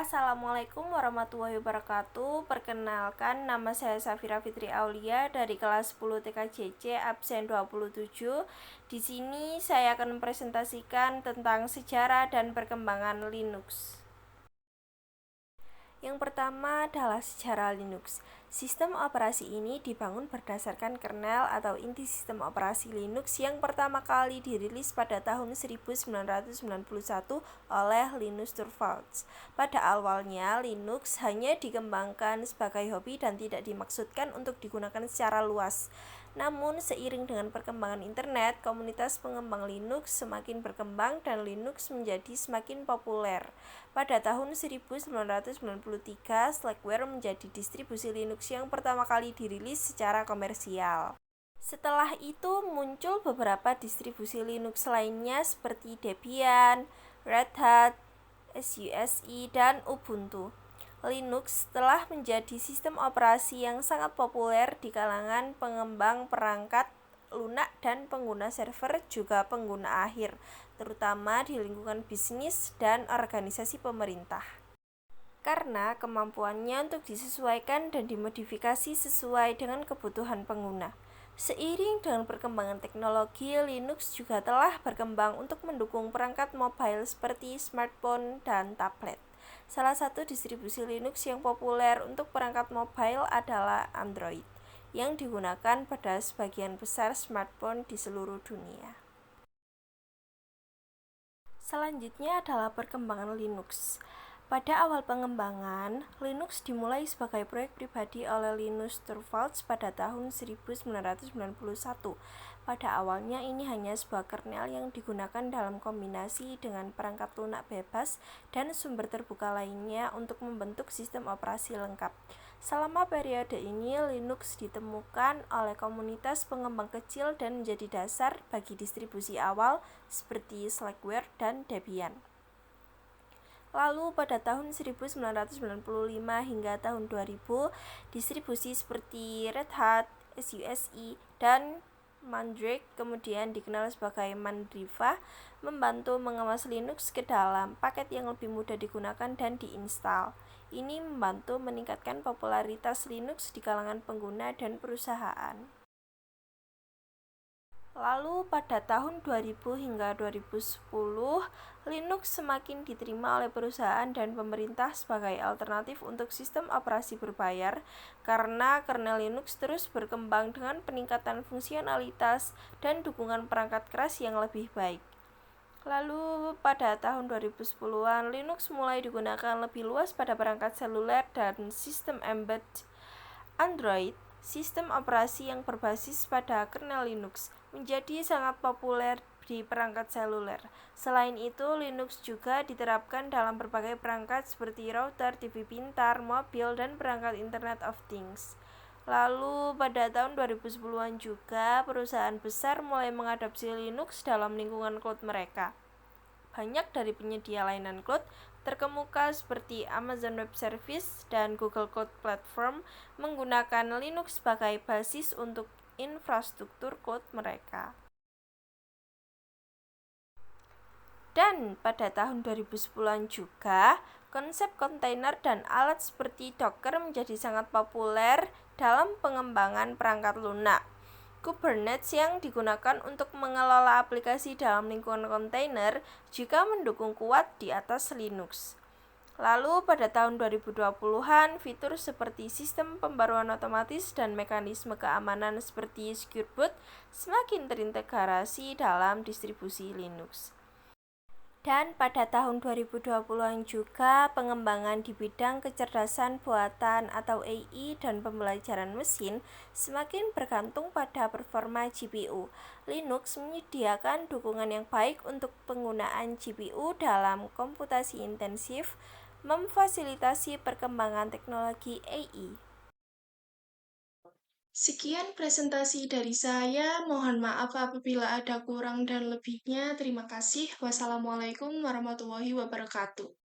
Assalamualaikum warahmatullahi wabarakatuh. Perkenalkan, nama saya Safira Fitri Aulia dari kelas 10 TKJC absen 27. Di sini saya akan mempresentasikan tentang sejarah dan perkembangan Linux. Yang pertama adalah sejarah Linux. Sistem operasi ini dibangun berdasarkan kernel atau inti sistem operasi Linux yang pertama kali dirilis pada tahun 1991 oleh Linus Torvalds. Pada awalnya, Linux hanya dikembangkan sebagai hobi dan tidak dimaksudkan untuk digunakan secara luas. Namun, seiring dengan perkembangan internet, komunitas pengembang Linux semakin berkembang dan Linux menjadi semakin populer. Pada tahun 1993, Slackware menjadi distribusi Linux yang pertama kali dirilis secara komersial. Setelah itu muncul beberapa distribusi Linux lainnya seperti Debian, Red Hat, SUSE, dan Ubuntu. Linux telah menjadi sistem operasi yang sangat populer di kalangan pengembang perangkat lunak dan pengguna server juga pengguna akhir, terutama di lingkungan bisnis dan organisasi pemerintah. Karena kemampuannya untuk disesuaikan dan dimodifikasi sesuai dengan kebutuhan pengguna. Seiring dengan perkembangan teknologi, Linux juga telah berkembang untuk mendukung perangkat mobile seperti smartphone dan tablet. Salah satu distribusi Linux yang populer untuk perangkat mobile adalah Android, yang digunakan pada sebagian besar smartphone di seluruh dunia. Selanjutnya adalah perkembangan Linux. Pada awal pengembangan, Linux dimulai sebagai proyek pribadi oleh Linus Torvalds pada tahun 1991. Pada awalnya ini hanya sebuah kernel yang digunakan dalam kombinasi dengan perangkat lunak bebas dan sumber terbuka lainnya untuk membentuk sistem operasi lengkap. Selama periode ini, Linux ditemukan oleh komunitas pengembang kecil dan menjadi dasar bagi distribusi awal seperti Slackware dan Debian. Lalu pada tahun 1995 hingga tahun 2000, distribusi seperti Red Hat, SUSE, dan Mandrake, kemudian dikenal sebagai Mandriva, membantu mengemas Linux ke dalam paket yang lebih mudah digunakan dan diinstal. Ini membantu meningkatkan popularitas Linux di kalangan pengguna dan perusahaan. Lalu pada tahun 2000 hingga 2010, Linux semakin diterima oleh perusahaan dan pemerintah sebagai alternatif untuk sistem operasi berbayar karena kernel Linux terus berkembang dengan peningkatan fungsionalitas dan dukungan perangkat keras yang lebih baik. Lalu pada tahun 2010-an, Linux mulai digunakan lebih luas pada perangkat seluler dan sistem embedded. Android, sistem operasi yang berbasis pada kernel Linux, menjadi sangat populer di perangkat seluler. Selain itu, Linux juga diterapkan dalam berbagai perangkat seperti router, TV pintar, mobil, dan perangkat Internet of Things. Lalu pada tahun 2010-an juga, perusahaan besar mulai mengadopsi Linux dalam lingkungan cloud mereka. Banyak dari penyedia layanan cloud terkemuka seperti Amazon Web Service dan Google Cloud Platform menggunakan Linux sebagai basis untuk infrastruktur cloud mereka. Dan pada tahun 2010-an juga, konsep kontainer dan alat seperti Docker menjadi sangat populer dalam pengembangan perangkat lunak. Kubernetes yang digunakan untuk mengelola aplikasi dalam lingkungan kontainer juga mendukung kuat di atas Linux. Lalu pada tahun 2020-an, fitur seperti sistem pembaruan otomatis dan mekanisme keamanan seperti Secure Boot semakin terintegrasi dalam distribusi Linux. Dan pada tahun 2020-an juga, pengembangan di bidang kecerdasan buatan atau AI dan pembelajaran mesin semakin bergantung pada performa GPU. Linux menyediakan dukungan yang baik untuk penggunaan GPU dalam komputasi intensif, memfasilitasi perkembangan teknologi AI. Sekian presentasi dari saya. Mohon maaf apabila ada kurang dan lebihnya. Terima kasih. Wassalamualaikum warahmatullahi wabarakatuh.